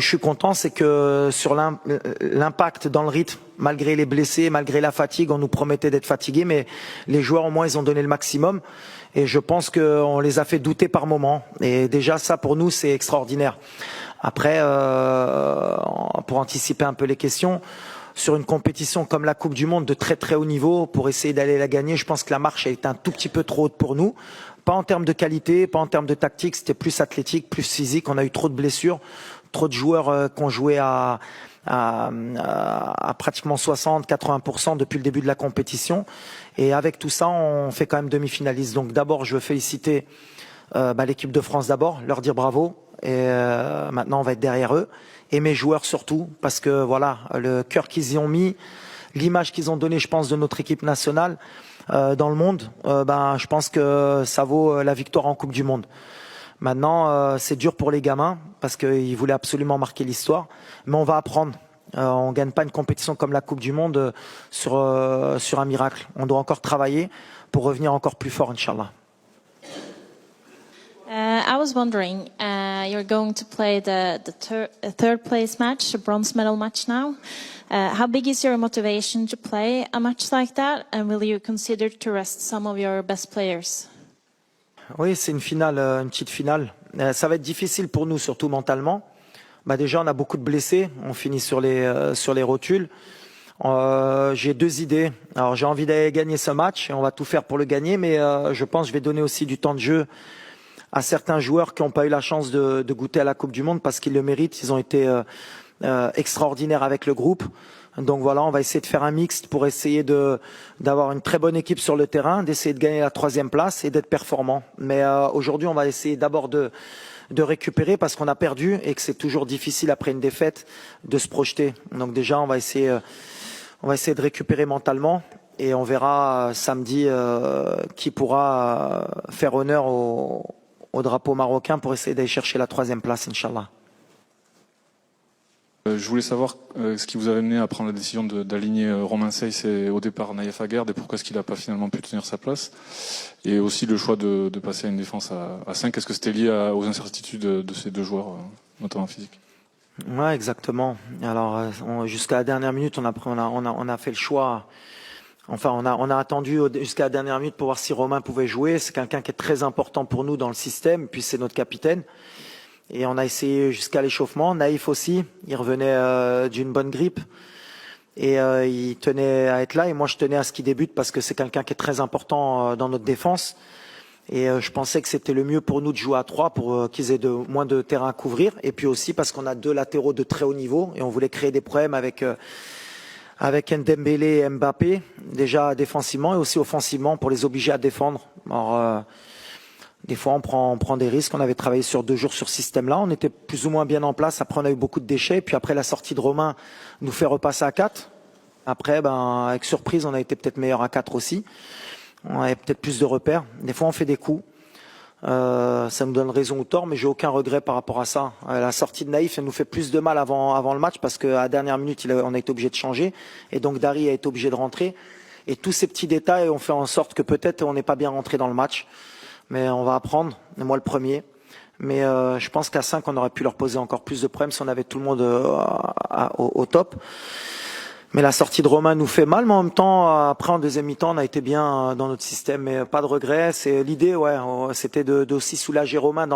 Je suis content, c'est que sur l'impact dans le rythme, malgré les blessés, malgré la fatigue, on nous promettait d'être fatigués, mais les joueurs au moins ils ont donné le maximum. Et je pense qu'on les a fait douter par moments. Et déjà ça pour nous c'est extraordinaire. Après, pour anticiper un peu les questions, sur une compétition comme la Coupe du Monde de très très haut niveau, pour essayer d'aller la gagner, je pense que la marche a été un tout petit peu trop haute pour nous. Pas en termes de qualité, pas en termes de tactique, c'était plus athlétique, plus physique. On a eu trop de blessures, trop de joueurs qui ont joué à pratiquement 60-80% depuis le début de la compétition. Et avec tout ça, on fait quand même demi-finaliste. Donc d'abord, je veux féliciter l'équipe de France d'abord, leur dire bravo. Et maintenant, on va être derrière eux. Et mes joueurs surtout, parce que voilà, le cœur qu'ils y ont mis, l'image qu'ils ont donnée, je pense, de notre équipe nationale dans le monde, je pense que ça vaut la victoire en Coupe du Monde. Maintenant, c'est dur pour les gamins parce qu'ils voulaient absolument marquer l'histoire, mais on va apprendre. On gagne pas une compétition comme la Coupe du Monde sur un miracle. On doit encore travailler pour revenir encore plus fort, Inch'Allah. I was wondering, you're going to play the third place match, a bronze medal match now. How big is your motivation to play a match like that, and will you consider to rest some of your best players? Oui, c'est une finale, une petite finale. Ça va être difficile pour nous, surtout mentalement. Déjà, on a beaucoup de blessés. On finit sur les rotules. J'ai deux idées. Alors, j'ai envie d'aller gagner ce match et on va tout faire pour le gagner, mais je pense que je vais donner aussi du temps de jeu à certains joueurs qui n'ont pas eu la chance de goûter à la Coupe du Monde parce qu'ils le méritent. Ils ont été extraordinaires avec le groupe. Donc voilà, on va essayer de faire un mixte pour essayer d'avoir une très bonne équipe sur le terrain, d'essayer de gagner la 3e place et d'être performant. Mais aujourd'hui, on va essayer d'abord de récupérer parce qu'on a perdu et que c'est toujours difficile après une défaite de se projeter. Donc déjà, on va essayer de récupérer mentalement et on verra samedi qui pourra faire honneur au drapeau marocain pour essayer d'aller chercher la 3e place, Inch'Allah. Je voulais savoir ce qui vous avait amené à prendre la décision d'aligner Romain Saiss et au départ Naïef Aguerd et pourquoi est-ce qu'il n'a pas finalement pu tenir sa place, et aussi le choix de passer à une défense à 5. Est-ce que c'était lié aux incertitudes de ces deux joueurs, notamment physiques? Ouais, exactement. Alors jusqu'à la dernière minute, on a fait le choix. Enfin, on a attendu jusqu'à la dernière minute pour voir si Romain pouvait jouer. C'est quelqu'un qui est très important pour nous dans le système, puis c'est notre capitaine. Et on a essayé jusqu'à l'échauffement. Naïf aussi, il revenait d'une bonne grippe. Et il tenait à être là. Et moi, je tenais à ce qu'il débute parce que c'est quelqu'un qui est très important dans notre défense. Et je pensais que c'était le mieux pour nous de jouer à 3 pour qu'ils aient moins de terrain à couvrir. Et puis aussi parce qu'on a 2 latéraux de très haut niveau. Et on voulait créer des problèmes avec Ndembélé et Mbappé, déjà défensivement et aussi offensivement pour les obliger à défendre. Alors, des fois, on prend des risques. On avait travaillé sur 2 jours sur ce système-là. On était plus ou moins bien en place. Après, on a eu beaucoup de déchets. Puis après, la sortie de Romain nous fait repasser à 4. Après, avec surprise, on a été peut-être meilleur à 4 aussi. On avait peut-être plus de repères. Des fois, on fait des coups. Ça nous donne raison ou tort, mais j'ai aucun regret par rapport à ça. La sortie de Naïf, elle nous fait plus de mal avant le match parce qu'à la dernière minute, on a été obligé de changer. Et donc, Dari a été obligé de rentrer. Et tous ces petits détails ont fait en sorte que peut-être on n'est pas bien rentré dans le match. Mais on va apprendre, et moi le premier. Mais je pense qu'à 5, on aurait pu leur poser encore plus de problèmes si on avait tout le monde au top. Mais la sortie de Romain nous fait mal, mais en même temps, après en deuxième mi-temps, on a été bien dans notre système. Mais pas de regret. C'est l'idée, ouais, c'était de aussi soulager Romain dans